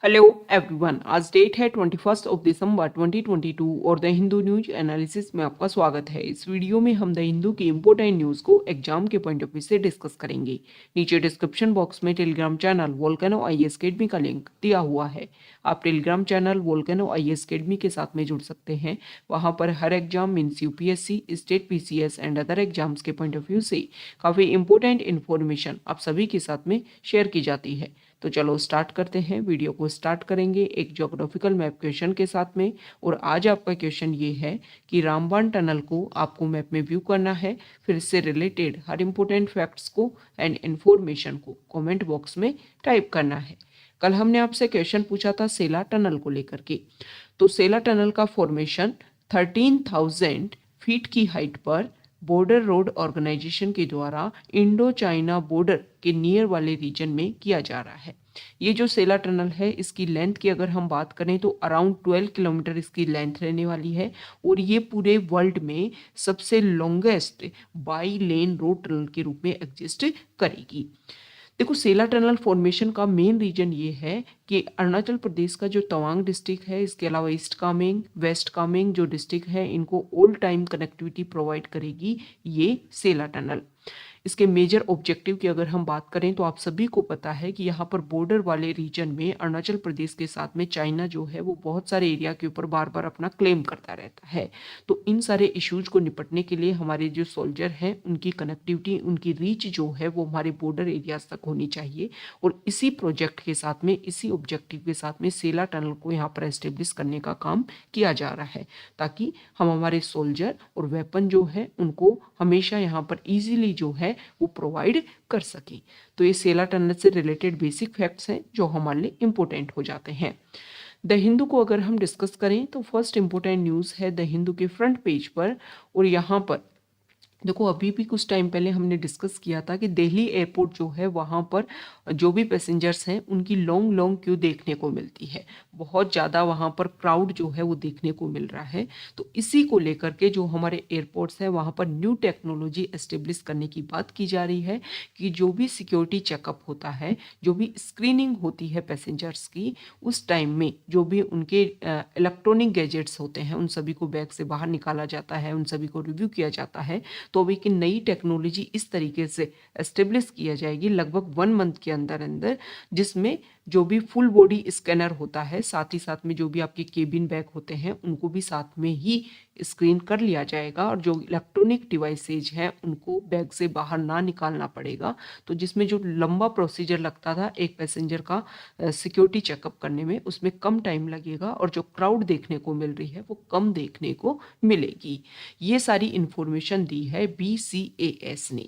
Hello everyone, आज date है 21 दिसंबर 2022 और द हिंदू न्यूज एनालिसिस में आपका स्वागत है। इस वीडियो में हम द हिंदू की इम्पोर्टेंट न्यूज़ को एग्जाम के पॉइंट ऑफ व्यू से डिस्कस करेंगे। नीचे डिस्क्रिप्शन बॉक्स में Telegram channel Volcano IAS academy का लिंक दिया हुआ है। आप Telegram channel Volcano IAS academy के साथ में जुड़ सकते हैं। वहाँ पर हर exam means UPSC, state PCS and other exams के पॉइंट ऑफ व्यू से काफ़ी इंपॉर्टेंट इन्फॉर्मेशन आप सभी के साथ में शेयर की जाती है। तो चलो स्टार्ट करते हैं। वीडियो को स्टार्ट करेंगे एक ज्योग्राफिकल मैप क्वेश्चन के साथ में। और आज आपका क्वेश्चन ये है कि रामबाण टनल को आपको मैप में व्यू करना है। फिर इससे रिलेटेड हर इंपॉर्टेंट फैक्ट्स को एंड इन्फॉर्मेशन को कमेंट बॉक्स में टाइप करना है। कल हमने आपसे क्वेश्चन पूछा था सेला टनल को लेकर के। तो सेला टनल का फॉर्मेशन 13,000 फीट की हाइट पर बॉर्डर रोड ऑर्गेनाइजेशन के द्वारा इंडो चाइना बॉर्डर के नियर वाले रीजन में किया जा रहा है। ये जो सेला टनल है, इसकी लेंथ की अगर हम बात करें तो अराउंड 12 किलोमीटर इसकी लेंथ रहने वाली है। और ये पूरे वर्ल्ड में सबसे longest by lane road tunnel के रूप में एग्जिस्ट करेगी। देखो, सेला टनल फॉर्मेशन का मेन रीजन ये है कि अरुणाचल प्रदेश का जो तवांग डिस्ट्रिक्ट है, इसके अलावा ईस्ट कामेंग, वेस्ट कामेंग जो डिस्ट्रिक्ट है, इनको ऑल टाइम कनेक्टिविटी प्रोवाइड करेगी ये सेला टनल। इसके मेजर ऑब्जेक्टिव की अगर हम बात करें तो आप सभी को पता है कि यहाँ पर बॉर्डर वाले रीजन में अरुणाचल प्रदेश के साथ में चाइना जो है वो बहुत सारे एरिया के ऊपर बार बार अपना क्लेम करता रहता है। तो इन सारे इश्यूज को निपटने के लिए हमारे जो सोल्जर हैं उनकी कनेक्टिविटी, उनकी रीच जो है वो हमारे बॉर्डर एरियाज तक होनी चाहिए। और इसी प्रोजेक्ट के साथ में, इसी ऑब्जेक्टिव के साथ में सेला टनल को यहाँ पर एस्टेब्लिश करने का काम किया जा रहा है, ताकि हम हमारे सोल्जर और वेपन जो है उनको हमेशा यहाँ पर इजीली जो है वो प्रोवाइड कर सकें। तो ये सेला टनल से रिलेटेड बेसिक फैक्ट्स हैं जो हमारे लिए इंपॉर्टेंट हो जाते हैं। द हिंदू को अगर हम डिस्कस करें तो फर्स्ट इंपॉर्टेंट न्यूज़ है द हिंदू के फ्रंट पेज पर। और यहाँ पर देखो, अभी भी कुछ टाइम पहले हमने डिस्कस किया था कि दिल्ली एयरपोर्ट जो है वहाँ पर जो भी पैसेंजर्स हैं उनकी लॉन्ग लॉन्ग क्यू देखने को मिलती है। बहुत ज़्यादा वहाँ पर क्राउड जो है वो देखने को मिल रहा है। तो इसी को लेकर के जो हमारे एयरपोर्ट्स हैं वहाँ पर न्यू टेक्नोलॉजी एस्टेब्लिश करने की बात की जा रही है कि जो भी सिक्योरिटी चेकअप होता है, जो भी स्क्रीनिंग होती है पैसेंजर्स की, उस टाइम में जो भी उनके इलेक्ट्रॉनिक गैजेट्स होते हैं उन सभी को बैग से बाहर निकाला जाता है, उन सभी को रिव्यू किया जाता है। तो अभी की नई टेक्नोलॉजी इस तरीके से एस्टेब्लिश किया जाएगी लगभग 1 मंथ के अंदर अंदर, जिसमें जो भी फुल बॉडी स्कैनर होता है, साथ ही साथ में जो भी आपके केबिन बैग होते हैं उनको भी साथ में ही स्क्रीन कर लिया जाएगा। और जो इलेक्ट्रॉनिक डिवाइसेज हैं उनको बैग से बाहर ना निकालना पड़ेगा। तो जिसमें जो लंबा प्रोसीजर लगता था एक पैसेंजर का सिक्योरिटी चेकअप करने में, उसमें कम टाइम लगेगा और जो क्राउड देखने को मिल रही है वो कम देखने को मिलेगी। ये सारी इंफॉर्मेशन दी है BCAS ने।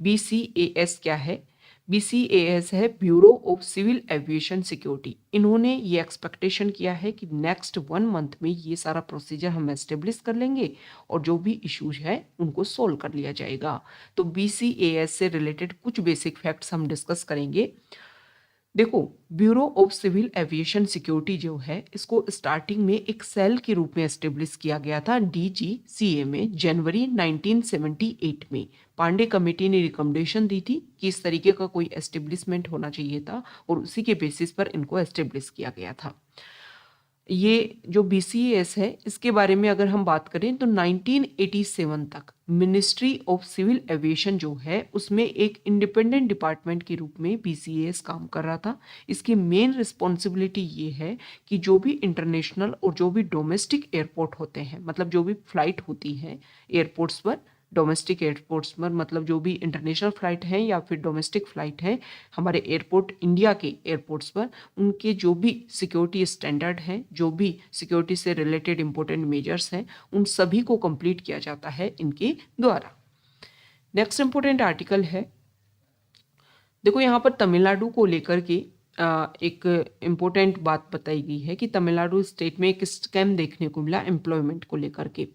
BCAS क्या है? BCAS है bureau of civil aviation security. इन्होंने ये एक्सपेक्टेशन किया है कि नेक्स्ट 1 मंथ में ये सारा प्रोसीजर हम एस्टेब्लिश कर लेंगे और जो भी इश्यूज है उनको सोल्व कर लिया जाएगा। तो BCAS से रिलेटेड कुछ बेसिक फैक्ट्स हम डिस्कस करेंगे। देखो, bureau of civil aviation security जो है, इसको स्टार्टिंग में एक सेल के रूप में एस्टेब्लिश किया गया था DGCA में जनवरी 1978 में। पांडे कमेटी ने रिकमेंडेशन दी थी कि इस तरीके का कोई एस्टेब्लिशमेंट होना चाहिए था और उसी के बेसिस पर इनको एस्टेब्लिश किया गया था। ये जो BCAS है, इसके बारे में अगर हम बात करें तो 1987 तक मिनिस्ट्री ऑफ सिविल एविएशन जो है उसमें एक इंडिपेंडेंट डिपार्टमेंट के रूप में BCAS काम कर रहा था। इसकी मेन रिस्पॉन्सिबिलिटी ये है कि जो भी इंटरनेशनल और जो भी डोमेस्टिक एयरपोर्ट होते हैं, मतलब जो भी फ्लाइट होती है एयरपोर्ट्स पर, डोमेस्टिक एयरपोर्ट्स पर मतलब जो भी इंटरनेशनल फ्लाइट हैं या फिर डोमेस्टिक फ्लाइट हैं हमारे एयरपोर्ट, इंडिया के एयरपोर्ट्स पर, उनके जो भी सिक्योरिटी स्टैंडर्ड हैं, जो भी सिक्योरिटी से रिलेटेड इंपॉर्टेंट मेजर्स हैं, उन सभी को कंप्लीट किया जाता है इनके द्वारा। नेक्स्ट इंपॉर्टेंट आर्टिकल है, देखो यहाँ पर तमिलनाडु को लेकर के एक इम्पोर्टेंट बात बताई गई है कि तमिलनाडु स्टेट में एक स्कैम देखने को मिला एम्प्लॉयमेंट को लेकर के।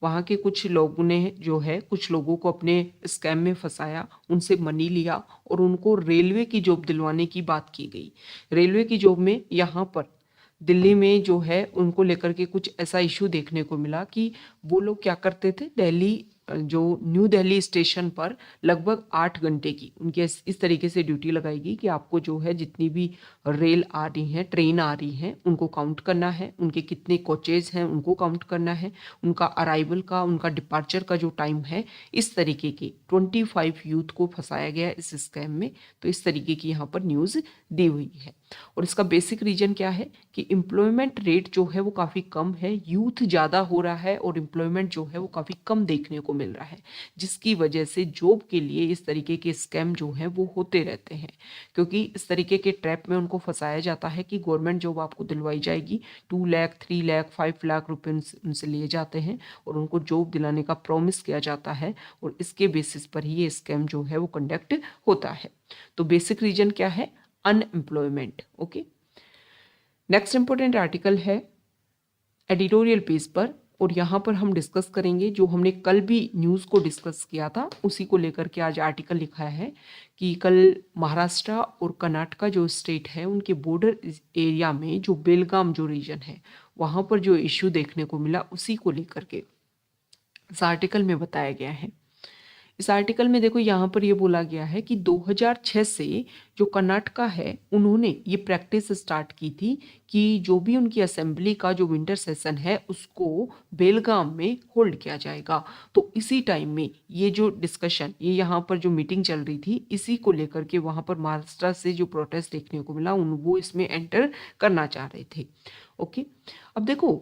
वहाँ के कुछ लोगों ने जो है कुछ लोगों को अपने स्कैम में फंसाया, उनसे मनी लिया और उनको रेलवे की जॉब दिलवाने की बात की गई। रेलवे की जॉब में यहाँ पर दिल्ली में जो है उनको लेकर के कुछ ऐसा इशू देखने को मिला कि वो लोग क्या करते थे, दिल्ली जो न्यू दिल्ली स्टेशन पर लगभग 8 घंटे की उनकी इस तरीके से ड्यूटी लगाएगी कि आपको जो है जितनी भी रेल आ रही हैं, ट्रेन आ रही हैं, उनको काउंट करना है, उनके कितने कोचेज हैं उनको काउंट करना है, उनका अराइवल का, उनका डिपार्चर का जो टाइम है, इस तरीके के 25 यूथ को फंसाया गया इस स्कैम में। तो इस तरीके की यहाँ पर न्यूज़ दी हुई है। और इसका बेसिक रीजन क्या है कि एम्प्लॉयमेंट रेट जो है वो काफ़ी कम है, यूथ ज़्यादा हो रहा है और एम्प्लॉयमेंट जो है वो काफ़ी कम देखने को मिल रहा है, जिसकी वजह से जॉब के लिए इस तरीके के स्कैम जो हैं वो होते रहते हैं। क्योंकि इस तरीके के ट्रैप में उनको फंसाया जाता है कि गवर्नमेंट जॉब आपको दिलवाई जाएगी, 2 लाख 3 लाख 5 लाख रुपए उनसे लिए जाते हैं और उनको जॉब दिलाने का प्रॉमिस किया जाता है और इसके बेसिस पर ही ये स्कैम जो है वो कंडक्ट होता है। तो बेसिक रीजन क्या है? Unemployment. Okay, next important article है एडिटोरियल पेज पर, और यहाँ पर हम डिस्कस करेंगे जो हमने कल भी न्यूज़ को डिस्कस किया था उसी को लेकर के आज आर्टिकल लिखा है कि कल महाराष्ट्र और कर्नाटका जो स्टेट है उनके बॉर्डर एरिया में जो बेलगाम जो रीजन है वहाँ पर जो इश्यू देखने को मिला उसी को लेकर के इस आर्टिकल में बताया गया है। इस आर्टिकल में देखो यहाँ पर ये बोला गया है कि 2006 से जो कर्नाटका है उन्होंने ये प्रैक्टिस स्टार्ट की थी कि जो भी उनकी असेंबली का जो विंटर सेशन है उसको बेलगाम में होल्ड किया जाएगा। तो इसी टाइम में ये जो डिस्कशन, ये यहाँ पर जो मीटिंग चल रही थी, इसी को लेकर के वहाँ पर महाराष्ट्र से जो प्रोटेस्ट देखने को मिला वो इसमें एंटर करना चाह रहे थे। ओके, अब देखो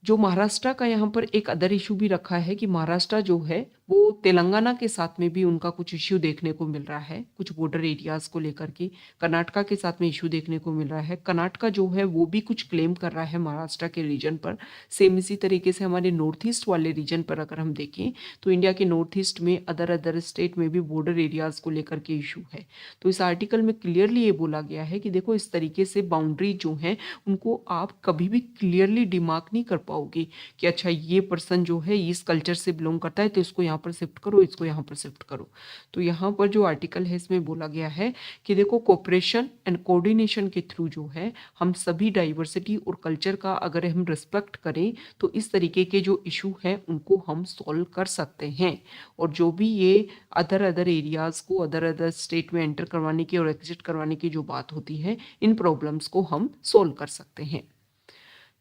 जो महाराष्ट्र का यहाँ पर एक अदर इशू भी रखा है कि महाराष्ट्र जो है वो तेलंगाना के साथ में भी उनका कुछ इश्यू देखने को मिल रहा है, कुछ बॉर्डर एरियाज को लेकर के कर्नाटका के साथ में इश्यू देखने को मिल रहा है। कर्नाटका जो है वो भी कुछ क्लेम कर रहा है महाराष्ट्र के रीजन पर। सेम इसी तरीके से हमारे नॉर्थ ईस्ट वाले रीजन पर अगर हम देखें तो इंडिया के नॉर्थ ईस्ट में अदर स्टेट में भी बॉर्डर एरियाज को लेकर के इशू है। तो इस आर्टिकल में क्लियरली ये बोला गया है कि देखो इस तरीके से बाउंड्री जो है उनको आप कभी भी क्लियरली डिमार्क नहीं कर पाओगे कि अच्छा ये पर्सन जो है इस कल्चर से बिलोंग करता है तो इसको यहाँ पर शिफ्ट करो, इसको यहाँ पर शिफ्ट करो। तो यहाँ पर जो आर्टिकल है इसमें बोला गया है कि देखो कोऑपरेशन एंड कोऑर्डिनेशन के थ्रू जो है हम सभी डाइवर्सिटी और कल्चर का अगर हम रिस्पेक्ट करें तो इस तरीके के जो इशू है उनको हम सॉल्व कर सकते हैं। और जो भी ये अदर एरियाज को अदर स्टेट में एंटर करवाने की और एग्जिट करवाने की जो बात होती है, इन प्रॉब्लम्स को हम सॉल्व कर सकते हैं।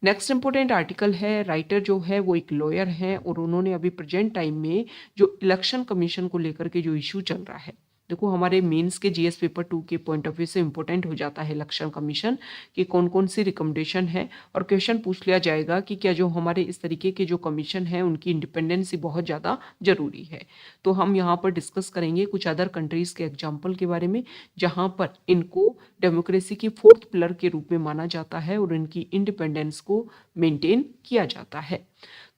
नेक्स्ट इंपॉर्टेंट आर्टिकल है, राइटर जो है वो एक लॉयर हैं और उन्होंने अभी प्रेजेंट टाइम में जो इलेक्शन कमीशन को लेकर के जो इशू चल रहा है, देखो हमारे मेंस के जीएस पेपर 2 के पॉइंट ऑफ व्यू से इंपॉर्टेंट हो जाता है इलेक्शन कमीशन कि कौन कौन सी रिकमेंडेशन है, और क्वेश्चन पूछ लिया जाएगा कि क्या जो हमारे इस तरीके के जो कमीशन है उनकी इंडिपेंडेंसी बहुत ज़्यादा जरूरी है। तो हम यहाँ पर डिस्कस करेंगे कुछ अदर कंट्रीज़ के एग्जाम्पल के बारे में जहाँ पर इनको डेमोक्रेसी की 4th पिलर के रूप में माना जाता है और इनकी इंडिपेंडेंस को मेंटेन किया जाता है।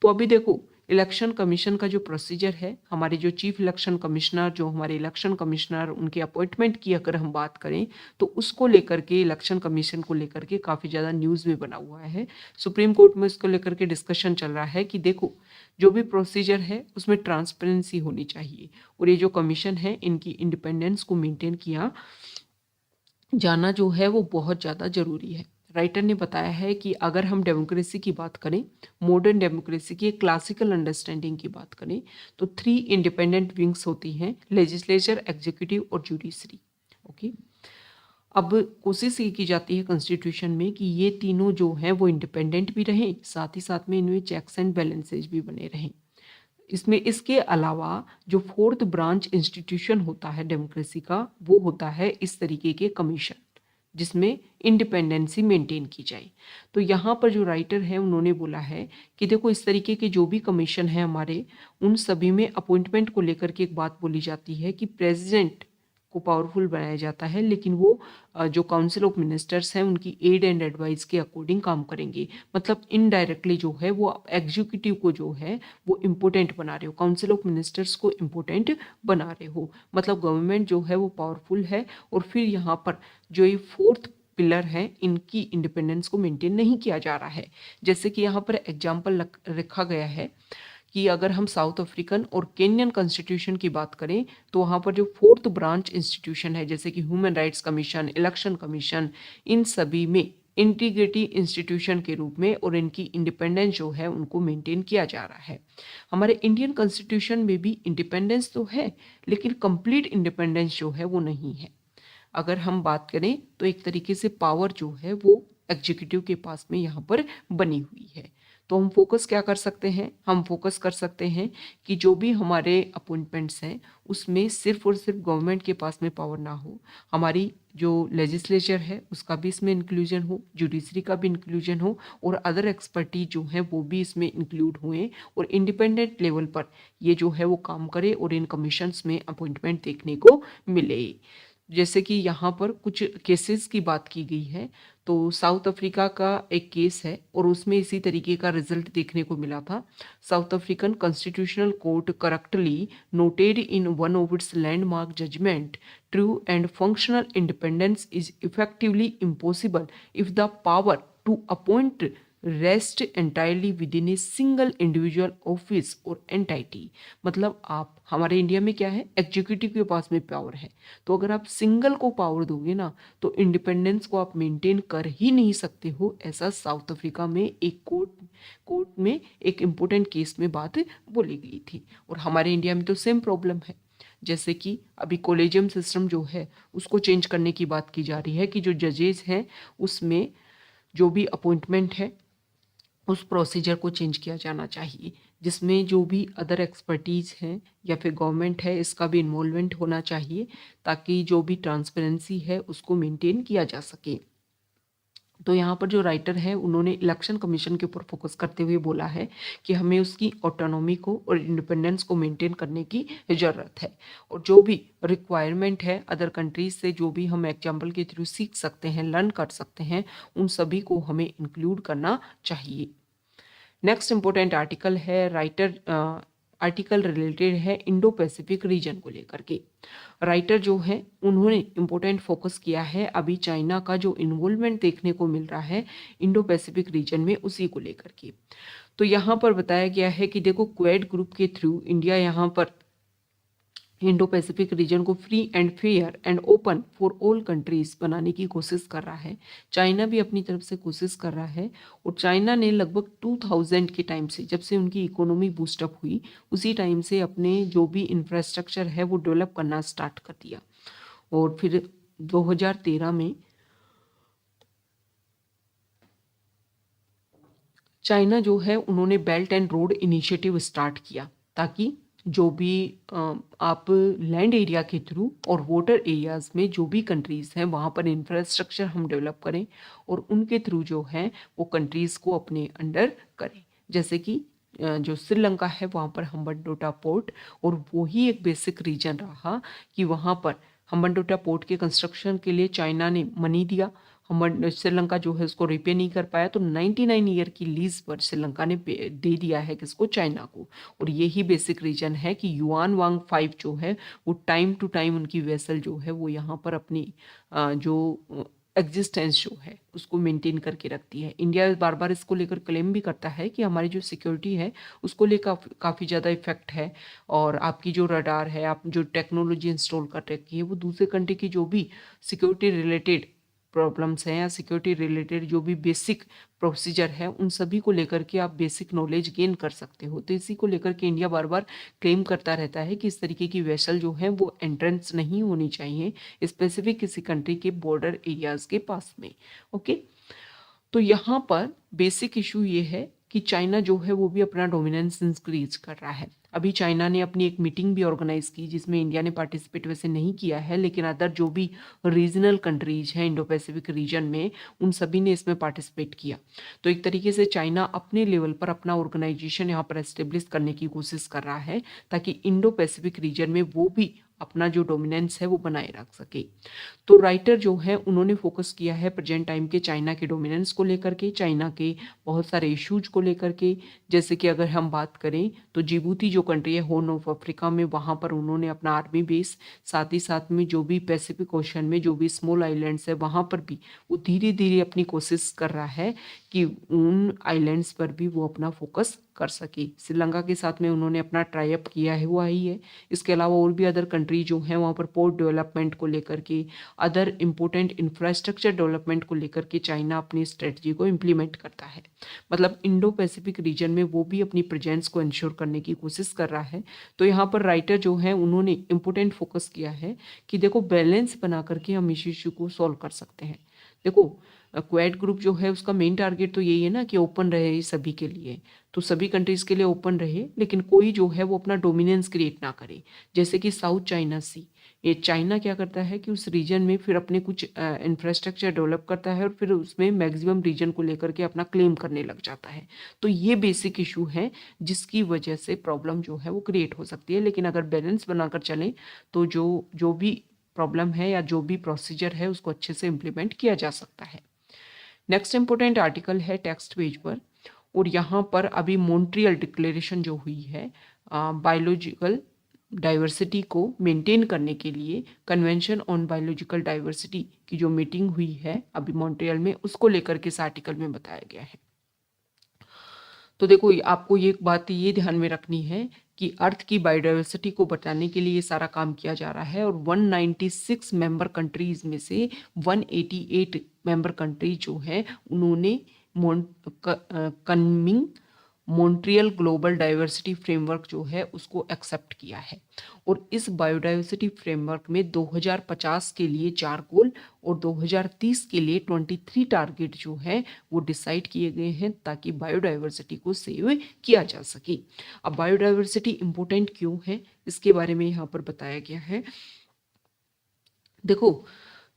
तो अभी देखो इलेक्शन कमीशन का जो प्रोसीजर है, हमारे जो चीफ इलेक्शन कमिश्नर, जो हमारे इलेक्शन कमिश्नर उनके अपॉइंटमेंट की अगर हम बात करें तो उसको लेकर के इलेक्शन कमीशन को लेकर के काफ़ी ज़्यादा न्यूज़ में बना हुआ है। सुप्रीम कोर्ट में इसको लेकर के डिस्कशन चल रहा है कि देखो जो भी प्रोसीजर है उसमें ट्रांसपेरेंसी होनी चाहिए और ये जो कमीशन है इनकी इंडिपेंडेंस को मेंटेन किया जाना जो है वो बहुत ज़्यादा ज़रूरी है। राइटर ने बताया है कि अगर हम डेमोक्रेसी की बात करें, मॉडर्न डेमोक्रेसी की एक क्लासिकल अंडरस्टैंडिंग की बात करें तो 3 इंडिपेंडेंट विंग्स होती हैं, लेजिस्लेचर, एग्जीक्यूटिव और जुडिशरी। ओके, अब कोशिश ये की जाती है कॉन्स्टिट्यूशन में कि ये तीनों जो हैं वो इंडिपेंडेंट भी रहें, साथ ही साथ में इनमें चेक्स एंड बैलेंसेज भी बने रहें। इसमें इसके अलावा जो 4th ब्रांच इंस्टीट्यूशन होता है डेमोक्रेसी का वो होता है इस तरीके के कमीशन जिसमें इंडिपेंडेंसी मेंटेन की जाए। तो यहाँ पर जो राइटर है उन्होंने बोला है कि देखो इस तरीके के जो भी कमीशन है हमारे, उन सभी में अपॉइंटमेंट को लेकर के एक बात बोली जाती है कि प्रेसिडेंट को पावरफुल बनाया जाता है, लेकिन वो जो काउंसिल ऑफ मिनिस्टर्स हैं उनकी एड एंड एडवाइस के अकॉर्डिंग काम करेंगे। मतलब इनडायरेक्टली जो है वो एग्जीक्यूटिव को जो है वो इम्पोर्टेंट बना रहे हो, काउंसिल ऑफ मिनिस्टर्स को इम्पोर्टेंट बना रहे हो। मतलब गवर्नमेंट जो है वो पावरफुल है और फिर यहाँ पर जो ये 4th पिलर है इनकी इंडिपेंडेंस को मेंटेन नहीं किया जा रहा है। जैसे कि यहाँ पर एग्जाम्पल रखा गया है कि अगर हम साउथ अफ्रीकन और केनियन कॉन्स्टिट्यूशन की बात करें तो वहाँ पर जो 4th ब्रांच इंस्टीट्यूशन है जैसे कि human rights commission, election commission, इन सभी में इंटीग्रिटी इंस्टीट्यूशन के रूप में और इनकी इंडिपेंडेंस जो है उनको मेंटेन किया जा रहा है। हमारे इंडियन कॉन्स्टिट्यूशन में भी इंडिपेंडेंस तो है, लेकिन कंप्लीट इंडिपेंडेंस जो है वो नहीं है। अगर हम बात करें तो एक तरीके से पावर जो है वो एग्जीक्यूटिव के पास में यहाँ पर बनी हुई है। तो हम फोकस क्या कर सकते हैं, हम फोकस कर सकते हैं कि जो भी हमारे अपॉइंटमेंट्स हैं उसमें सिर्फ और सिर्फ गवर्नमेंट के पास में पावर ना हो, हमारी जो लेजिस्लेचर है उसका भी इसमें इंक्लूजन हो, जुडिशरी का भी इंक्लूजन हो और अदर एक्सपर्टीज जो है वो भी इसमें इंक्लूड हुए और इंडिपेंडेंट लेवल पर ये जो है वो काम करे और इन कमीशंस में अपॉइंटमेंट देखने को मिले। जैसे कि यहाँ पर कुछ केसेस की बात की गई है, तो साउथ अफ्रीका का एक केस है और उसमें इसी तरीके का रिजल्ट देखने को मिला था। South African constitutional court correctly noted in one of its landmark judgement true and functional independence is effectively impossible if the power to appoint rest entirely within a single individual office और entity. मतलब आप हमारे India में क्या है, executive के पास में power है, तो अगर आप सिंगल को पावर दोगे ना तो इंडिपेंडेंस को आप मेंटेन कर ही नहीं सकते हो। ऐसा साउथ अफ्रीका में एक कोर्ट में एक इम्पोर्टेंट केस में बात बोली गई थी। और हमारे इंडिया में तो सेम प्रॉब्लम है। जैसे कि अभी कॉलेजियम सिस्टम जो है उसको चेंज करने की बात की जा रही है कि जो जजेस हैं उसमें जो भी अपॉइंटमेंट है उस प्रोसीजर को चेंज किया जाना चाहिए, जिसमें जो भी अदर एक्सपर्टीज़ हैं या फिर गवर्नमेंट है इसका भी इन्वॉल्वमेंट होना चाहिए, ताकि जो भी ट्रांसपेरेंसी है उसको मेंटेन किया जा सके। तो यहाँ पर जो राइटर है उन्होंने इलेक्शन कमीशन के ऊपर फोकस करते हुए बोला है कि हमें उसकी ऑटोनॉमी को और इंडिपेंडेंस को मेंटेन करने की ज़रूरत है, और जो भी रिक्वायरमेंट है अदर कंट्रीज से जो भी हम एग्जाम्पल के थ्रू सीख सकते हैं, लर्न कर सकते हैं, उन सभी को हमें इंक्लूड करना चाहिए। नेक्स्ट इंपॉर्टेंट आर्टिकल है राइटर आर्टिकल रिलेटेड है इंडो पैसिफिक रीजन को लेकर के। राइटर जो है उन्होंने इम्पोर्टेंट फोकस किया है अभी चाइना का जो इन्वॉल्वमेंट देखने को मिल रहा है इंडो पैसिफिक रीजन में, उसी को लेकर के। तो यहाँ पर बताया गया है कि देखो क्वेड ग्रुप के थ्रू इंडिया यहाँ पर इंडो पैसिफिक रीजन को free and fair and open for all countries बनाने की कोशिश कर रहा है। चाइना भी अपनी तरफ से कोशिश कर रहा है, और चाइना ने लगभग 2000 के टाइम से, जब से उनकी इकोनॉमी बूस्टअप हुई, उसी टाइम से अपने जो भी इंफ्रास्ट्रक्चर है वो डेवलप करना स्टार्ट कर दिया। और फिर 2013 में चाइना जो है उन्होंने belt and road initiative start किया, ताकि जो भी आप लैंड एरिया के थ्रू और वाटर एरियाज में जो भी कंट्रीज़ हैं वहाँ पर इंफ्रास्ट्रक्चर हम डेवलप करें और उनके थ्रू जो है वो कंट्रीज़ को अपने अंडर करें। जैसे कि जो श्रीलंका है वहाँ पर हम्बनटोटा पोर्ट, और वही एक बेसिक रीजन रहा कि वहाँ पर हम्बनटोटा पोर्ट के कंस्ट्रक्शन के लिए चाइना ने मनी दिया, श्रीलंका जो है उसको रिपे नहीं कर पाया, तो 99 ईयर की लीज पर श्रीलंका ने दे दिया है किसको, चाइना को। और यही बेसिक रीजन है कि युआन वांग 5 जो है वो टाइम टू टाइम उनकी वेसल जो है वो यहाँ पर अपनी जो एग्जिस्टेंस जो है उसको मेंटेन करके रखती है। इंडिया बार बार इसको लेकर क्लेम भी करता है कि हमारी जो सिक्योरिटी है उसको लेकर काफ़ी ज़्यादा इफेक्ट है, और आपकी जो रडार है, आप जो टेक्नोलॉजी इंस्टॉल कर रखी है, वो दूसरे कंट्री की जो भी सिक्योरिटी रिलेटेड प्रॉब्लम्स हैं या सिक्योरिटी रिलेटेड जो भी बेसिक प्रोसीजर है उन सभी को लेकर के आप बेसिक नॉलेज गेन कर सकते हो। तो इसी को लेकर के इंडिया बार बार क्लेम करता रहता है कि इस तरीके की वेसल जो है वो एंट्रेंस नहीं होनी चाहिए स्पेसिफिक किसी कंट्री के बॉर्डर एरियाज के पास में। ओके, तो यहाँ पर बेसिक इशू ये है कि चाइना जो है वो भी अपना डोमिनेंस इंक्रीज कर रहा है। अभी चाइना ने अपनी एक मीटिंग भी ऑर्गेनाइज की जिसमें इंडिया ने पार्टिसिपेट वैसे नहीं किया है, लेकिन अदर जो भी रीजनल कंट्रीज हैं इंडो पैसिफिक रीजन में उन सभी ने इसमें पार्टिसिपेट किया। तो एक तरीके से चाइना अपने लेवल पर अपना ऑर्गेनाइजेशन यहाँ पर एस्टेब्लिश करने की कोशिश कर रहा है, ताकि इंडो पैसिफिक रीजन में वो भी अपना जो डोमिनेंस है वो बनाए रख सके। तो राइटर जो है उन्होंने फोकस किया है प्रेजेंट टाइम के चाइना के डोमिनेंस को लेकर के, चाइना के बहुत सारे इश्यूज को लेकर के। जैसे कि अगर हम बात करें तो जिबूती जो कंट्री है हॉर्न ऑफ अफ्रीका में, वहाँ पर उन्होंने अपना आर्मी बेस, साथ ही साथ में जो भी पैसिफिक ओशन में जो भी स्मॉल आइलैंड्स है वहाँ पर भी वो धीरे धीरे अपनी कोशिश कर रहा है कि उन आइलैंड्स पर भी वो अपना फोकस कर सके। श्रीलंका के साथ में उन्होंने अपना ट्राई अप किया है हुआ ही है। इसके अलावा और भी अदर कंट्री जो हैं वहाँ पर पोर्ट डेवलपमेंट को लेकर के, अदर इम्पोर्टेंट इंफ्रास्ट्रक्चर डेवलपमेंट को लेकर के चाइना अपनी स्ट्रेटजी को इम्प्लीमेंट करता है। मतलब इंडो पैसिफिक रीजन में वो भी अपनी प्रेजेंस को इंश्योर करने की कोशिश कर रहा है। तो यहाँ पर राइटर जो है उन्होंने इम्पोर्टेंट फोकस किया है कि देखो बैलेंस बना करके हम इस इश्यू को सॉल्व कर सकते हैं। देखो क्वेड ग्रुप जो है उसका मेन टारगेट तो यही है ना कि ओपन रहे सभी के लिए, तो सभी कंट्रीज के लिए ओपन रहे, लेकिन कोई जो है वो अपना डोमिनेंस क्रिएट ना करे। जैसे कि साउथ चाइना सी, ये चाइना क्या करता है कि उस रीजन में फिर अपने कुछ इंफ्रास्ट्रक्चर डेवलप करता है और फिर उसमें मैक्सिमम रीजन को लेकर के अपना क्लेम करने लग जाता है। तो ये बेसिक इशू है जिसकी वजह से प्रॉब्लम जो है वो क्रिएट हो सकती है। लेकिन अगर बैलेंस बनाकर चलें तो जो जो भी प्रॉब्लम है या जो भी प्रोसीजर है उसको अच्छे से इम्प्लीमेंट किया जा सकता है। नेक्स्ट इंपॉर्टेंट आर्टिकल है टेक्स्ट पेज पर, और यहाँ पर अभी मॉन्ट्रियल डिक्लेरेशन जो हुई है बायोलॉजिकल डाइवर्सिटी को मेंटेन करने के लिए, कन्वेंशन ऑन बायोलॉजिकल डाइवर्सिटी की जो मीटिंग हुई है अभी मॉन्ट्रियल में, उसको लेकर के इस आर्टिकल में बताया गया है। तो देखो आपको ये बात ये ध्यान में रखनी है कि अर्थ की बायोडाइवर्सिटी को बताने के लिए ये सारा काम किया जा रहा है, और 196 मेंबर कंट्रीज में से 188 मेंबर कंट्रीज जो है उन्होंने कन्मिंग मॉन्ट्रियल ग्लोबल डाइवर्सिटी फ्रेमवर्क जो है उसको एक्सेप्ट किया है। और इस बायोडाइवर्सिटी फ्रेमवर्क में 2050 के लिए 4 गोल और 2030 के लिए 23 टारगेट जो है वो डिसाइड किए गए हैं ताकि बायोडाइवर्सिटी को सेव किया जा सके। अब बायोडाइवर्सिटी इम्पोर्टेंट क्यों है इसके बारे में यहाँ पर बताया गया है। देखो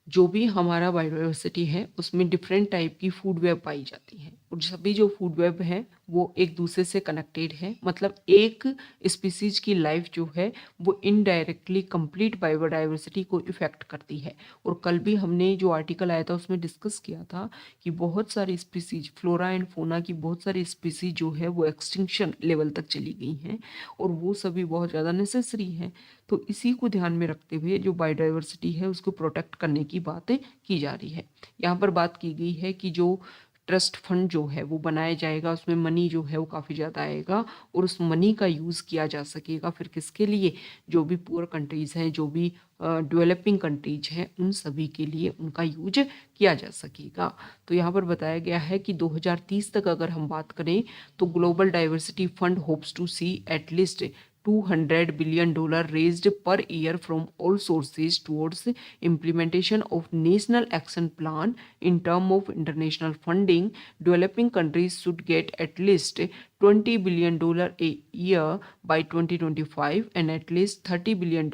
जो भी हमारा बायोडाइवर्सिटी है उसमें डिफरेंट टाइप की फूड वेब पाई जाती है, और सभी जो फूड वेब हैं वो एक दूसरे से कनेक्टेड है। मतलब एक स्पीसीज की लाइफ जो है वो इनडायरेक्टली कंप्लीट बायोडाइवर्सिटी को इफेक्ट करती है। और कल भी हमने जो आर्टिकल आया था उसमें डिस्कस किया था कि बहुत सारी स्पीसीज, फ्लोरा एंड फोना की बहुत सारी स्पीसीज जो है वो एक्सटिंक्शन लेवल तक चली गई हैं, और वो सभी बहुत ज़्यादा नेसेसरी हैं। तो इसी को ध्यान में रखते हुए जो बायोडाइवर्सिटी है उसको प्रोटेक्ट करने की बातें की जा रही है। यहाँ पर बात की गई है कि जो ट्रस्ट फंड जो है वो बनाया जाएगा, उसमें मनी जो है वो काफ़ी ज़्यादा आएगा, और उस मनी का यूज़ किया जा सकेगा फिर किसके लिए, जो भी पुअर कंट्रीज़ हैं, जो भी डेवलपिंग कंट्रीज हैं, उन सभी के लिए उनका यूज किया जा सकेगा। तो यहाँ पर बताया गया है कि 2030 तक अगर हम बात करें तो global diversity fund hopes to see at least $200 billion raised per year from all sources towards implementation of national action plan. In terms of international funding, developing countries should get at least $20 billion a year by 2025 and at least $30 billion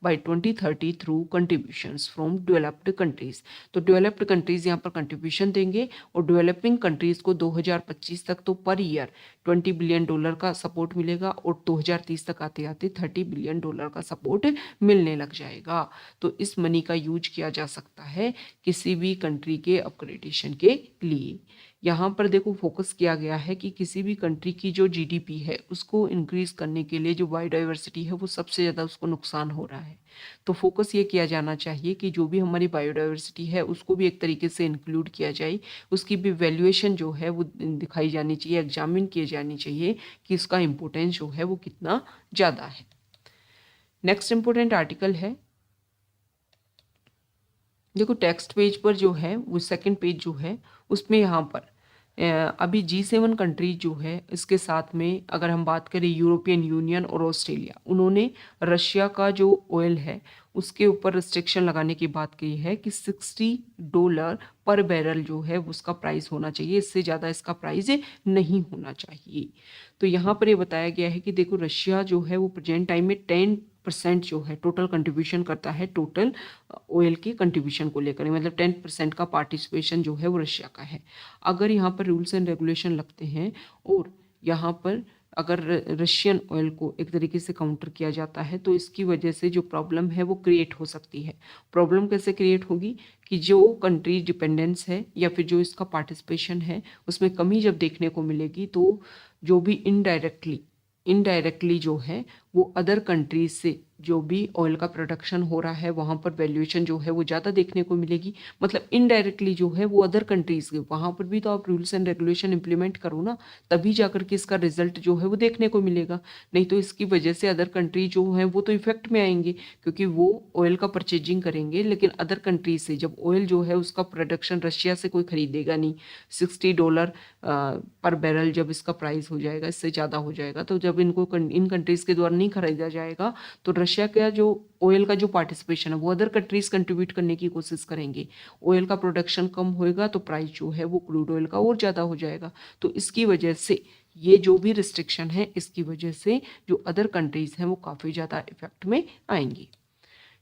by 2030 through contributions from developed countries. तो developed countries यहाँ पर contribution देंगे, और developing countries को 2025 तक तो per year $20 billion का support मिलेगा, और 2030 तक आते आते $30 बिलियन का सपोर्ट मिलने लग जाएगा। तो इस मनी का यूज किया जा सकता है किसी भी कंट्री के अपग्रेडेशन के लिए। यहाँ पर देखो फोकस किया गया है कि किसी भी कंट्री की जो जीडीपी है उसको इंक्रीज करने के लिए जो बायोडाइवर्सिटी है वो सबसे ज़्यादा उसको नुकसान हो रहा है। तो फोकस ये किया जाना चाहिए कि जो भी हमारी बायोडाइवर्सिटी है उसको भी एक तरीके से इंक्लूड किया जाए, उसकी भी वैल्यूएशन जो है वो दिखाई जानी चाहिए, एग्जामिन किए जानी चाहिए कि उसका इम्पोर्टेंस जो है वो कितना ज़्यादा है। नेक्स्ट इम्पोर्टेंट आर्टिकल है, देखो टेक्स्ट पेज पर जो है वो सेकंड पेज जो है उसमें यहाँ पर अभी G7 कंट्री जो है इसके साथ में अगर हम बात करें यूरोपियन यूनियन और ऑस्ट्रेलिया, उन्होंने रशिया का जो ऑयल है उसके ऊपर रिस्ट्रिक्शन लगाने की बात की है कि $60 पर बैरल जो है उसका प्राइस होना चाहिए, इससे ज़्यादा इसका प्राइस नहीं होना चाहिए। तो यहाँ पर ये बताया गया है कि देखो रशिया जो है वो प्रेजेंट टाइम में 10% जो है टोटल कंट्रीब्यूशन करता है टोटल ऑयल के कंट्रीब्यूशन को लेकर, मतलब 10% का पार्टिसिपेशन जो है वो रशिया का है। अगर यहाँ पर रूल्स एंड रेगुलेशन लगते हैं और यहाँ पर अगर रशियन ऑयल को एक तरीके से काउंटर किया जाता है तो इसकी वजह से जो प्रॉब्लम है वो क्रिएट हो सकती है। प्रॉब्लम कैसे क्रिएट होगी कि जो कंट्री डिपेंडेंस है या फिर जो इसका पार्टिसिपेशन है उसमें कमी जब देखने को मिलेगी, तो जो भी इनडायरेक्टली जो है वो अदर कंट्रीज से जो भी ऑयल का प्रोडक्शन हो रहा है वहाँ पर वैल्यूएशन जो है वो ज़्यादा देखने को मिलेगी। मतलब इनडायरेक्टली जो है वो अदर कंट्रीज़ के वहाँ पर भी तो आप रूल्स एंड रेगुलेशन इंप्लीमेंट करो ना, तभी जाकर के इसका रिजल्ट जो है वो देखने को मिलेगा। नहीं तो इसकी वजह से अदर कंट्री जो है वो तो इफेक्ट में आएंगे, क्योंकि वो ऑयल का परचेजिंग करेंगे, लेकिन अदर कंट्री से जब ऑयल जो है उसका प्रोडक्शन रशिया से कोई खरीदेगा नहीं। $60 पर बैरल जब इसका प्राइस हो जाएगा, इससे ज़्यादा हो जाएगा, तो जब इनको इन कंट्रीज़ के द्वारा नहीं खरीदा जाएगा तो रशिया का जो ऑयल का जो पार्टिसिपेशन है वो अदर कंट्रीज कंट्रीब्यूट करने की कोशिश करेंगे। ऑयल का प्रोडक्शन कम होएगा तो प्राइस जो है वो क्रूड ऑयल का और ज़्यादा हो जाएगा। तो इसकी वजह से ये जो भी रिस्ट्रिक्शन है, इसकी वजह से जो अदर कंट्रीज हैं वो काफ़ी ज़्यादा इफेक्ट में आएंगी।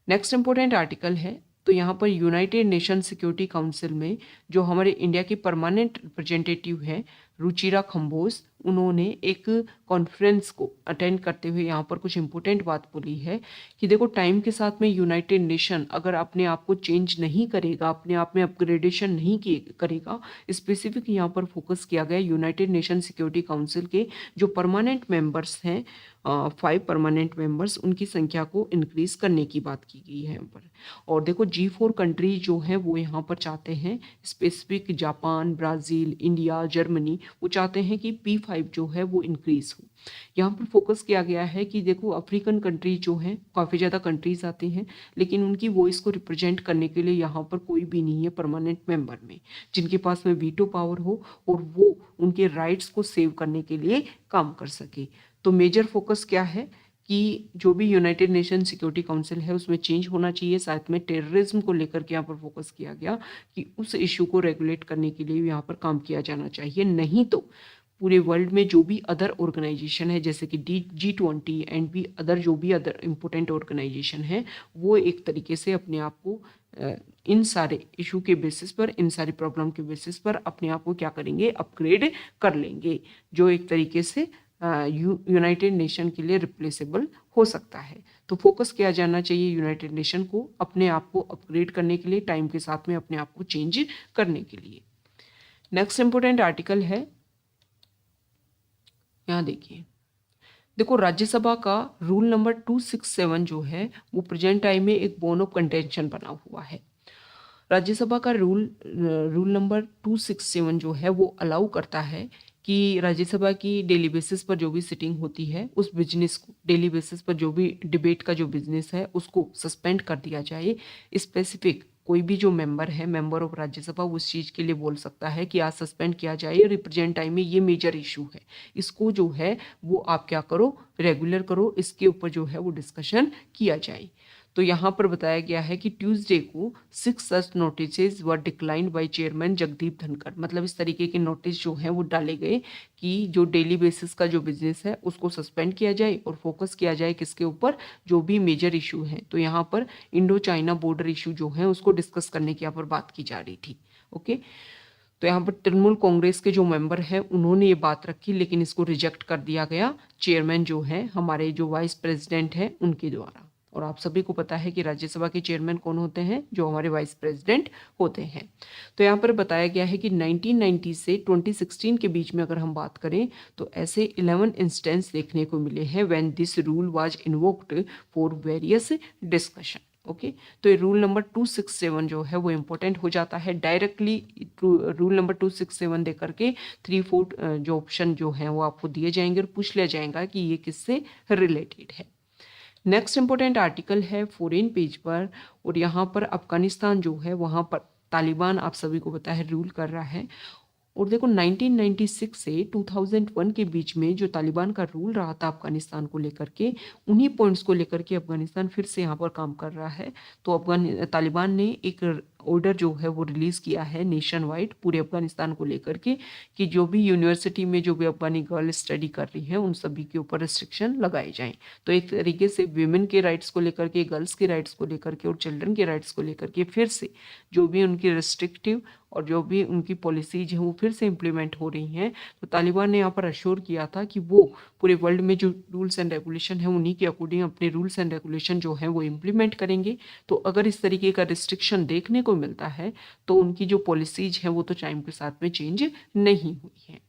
नेक्स्ट इंपॉर्टेंट आर्टिकल है, तो यहाँ पर यूनाइटेड नेशन सिक्योरिटी काउंसिल में जो हमारे इंडिया की परमानेंट रिप्रेजेंटेटिव है रुचिरा खम्बोज, उन्होंने एक कॉन्फ्रेंस को अटेंड करते हुए यहाँ पर कुछ इंपॉर्टेंट बात बोली है कि देखो, टाइम के साथ में यूनाइटेड नेशन अगर अपने आप को चेंज नहीं करेगा, अपने आप में अपग्रेडेशन नहीं करेगा, स्पेसिफिक यहाँ पर फोकस किया गया यूनाइटेड नेशन सिक्योरिटी काउंसिल के जो परमानेंट मेंबर्स हैं, 5 परमानेंट मेंबर्स, उनकी संख्या को इंक्रीज करने की बात की गई है यहाँ पर। और देखो, G4 कंट्री जो है वो यहाँ पर चाहते हैं, specific Japan, Brazil, India, Germany, वो चाहते हैं कि P5 जो है वो इंक्रीज हो। यहाँ पर फोकस किया गया है कि देखो, अफ्रीकन कंट्री जो हैं काफ़ी ज़्यादा कंट्रीज आती हैं, लेकिन उनकी वॉइस को रिप्रेजेंट करने के लिए यहाँ पर कोई भी नहीं है परमानेंट मेंबर में, जिनके पास में वीटो पावर हो और वो उनके राइट्स को सेव करने के लिए काम कर सके। तो मेजर फोकस क्या है कि जो भी यूनाइटेड नेशन सिक्योरिटी काउंसिल है उसमें चेंज होना चाहिए। साथ में टेररिज्म को लेकर के यहाँ पर फोकस किया गया कि उस इशू को रेगुलेट करने के लिए यहाँ पर काम किया जाना चाहिए। नहीं तो पूरे वर्ल्ड में जो भी अदर ऑर्गेनाइजेशन है, जैसे कि G20 एंड भी अदर जो भी अदर इम्पोर्टेंट ऑर्गेनाइजेशन है, वो एक तरीके से अपने आप को इन सारे इशू के बेसिस पर, इन सारी प्रॉब्लम के बेसिस पर अपने आप को क्या करेंगे, अपग्रेड कर लेंगे, जो एक तरीके से यूनाइटेड नेशन के लिए रिप्लेसेबल हो सकता है। तो फोकस किया जाना चाहिए यूनाइटेड नेशन को अपने आप को अपग्रेड करने के लिए, टाइम के साथ में अपने आप को चेंज करने के लिए। नेक्स्ट इंपोर्टेंट आर्टिकल है, यहाँ देखिए, देखो, राज्यसभा का रूल नंबर 267 जो है वो प्रेजेंट टाइम में एक बोन ऑफ कंटेंशन बना हुआ है। राज्यसभा का रूल नंबर 267 जो है वो अलाउ करता है कि राज्यसभा की डेली बेसिस पर जो भी सिटिंग होती है, उस बिजनेस को, डेली बेसिस पर जो भी डिबेट का जो बिजनेस है उसको सस्पेंड कर दिया जाए। स्पेसिफिक कोई भी जो मेंबर है, मेंबर ऑफ राज्यसभा, उस चीज़ के लिए बोल सकता है कि आज सस्पेंड किया जाए, रिप्रेजेंट टाइम में ये मेजर इशू है, इसको जो है वो आप क्या करो, रेगुलर करो, इसके ऊपर जो है वो डिस्कशन किया जाए। तो यहाँ पर बताया गया है कि ट्यूसडे को 6 such notice were declined by chairman Jagdeep Dhankhar. मतलब इस तरीके के नोटिस जो हैं वो डाले गए कि जो डेली बेसिस का जो बिजनेस है उसको सस्पेंड किया जाए और फोकस किया जाए किसके ऊपर, जो भी मेजर इशू है। तो यहाँ पर इंडो चाइना बॉर्डर इशू जो है उसको डिस्कस करने की यहाँ पर बात की जा रही थी। ओके, तो यहाँ पर तृणमूल कांग्रेस के जो मेंबर हैं उन्होंने ये बात रखी, लेकिन इसको रिजेक्ट कर दिया गया चेयरमैन जो है, हमारे जो वाइस प्रेसिडेंट है, उनके द्वारा। और आप सभी को पता है कि राज्यसभा के चेयरमैन कौन होते हैं, जो हमारे वाइस प्रेसिडेंट होते हैं। तो यहाँ पर बताया गया है कि 1990 से 2016 के बीच में अगर हम बात करें तो ऐसे 11 इंस्टेंस देखने को मिले हैं when this rule was invoked for various discussion. Okay, तो ये रूल नंबर 267 जो है वो इम्पोर्टेंट हो जाता है। डायरेक्टली रूल नंबर 267 दे करके 3-4 जो ऑप्शन जो है वो आपको दिए जाएंगे और पूछ लिया जाएगा कि ये किससे रिलेटेड है। नेक्स्ट इंपॉर्टेंट आर्टिकल है फॉरेन पेज पर, और यहाँ पर अफगानिस्तान जो है वहाँ पर तालिबान, आप सभी को पता है, रूल कर रहा है। और देखो, 1996 से 2001 के बीच में जो तालिबान का रूल रहा था अफगानिस्तान को लेकर के, उन्हीं पॉइंट्स को लेकर के अफगानिस्तान फिर से यहाँ पर काम कर रहा है। तो तालिबान ने एक ऑर्डर जो है वो रिलीज़ किया है नेशन वाइड पूरे अफगानिस्तान को लेकर के कि जो भी यूनिवर्सिटी में जो भी अफगानी गर्ल स्टडी कर रही हैं उन सभी के ऊपर रिस्ट्रिक्शन लगाए जाएं। तो एक तरीके से विमेन के राइट्स को लेकर के, गर्ल्स के राइट्स को लेकर के और चिल्ड्रन के राइट्स को लेकर के फिर से जो भी उनकी रिस्ट्रिक्टिव और जो भी उनकी पॉलिसीज हैं वो फिर से इम्प्लीमेंट हो रही हैं। तो तालिबान ने यहाँ पर अश्योर किया था कि वो पूरे वर्ल्ड में जो रूल्स एंड रेगुलेशन है उन्हीं के अकॉर्डिंग अपने रूल्स एंड रेगुलेशन जो है वो इम्प्लीमेंट करेंगे। तो अगर इस तरीके का रिस्ट्रिक्शन देखने को मिलता है तो उनकी जो पॉलिसीज है वो तो टाइम के साथ में चेंज नहीं हुई है।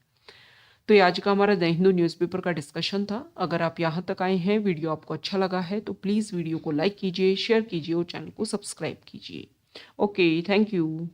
तो ये आज का हमारा द हिंदू न्यूज़पेपर का डिस्कशन था। अगर आप यहाँ तक आए हैं, वीडियो आपको अच्छा लगा है तो प्लीज़ वीडियो को लाइक कीजिए, शेयर कीजिए और चैनल को सब्सक्राइब कीजिए। Okay, thank you.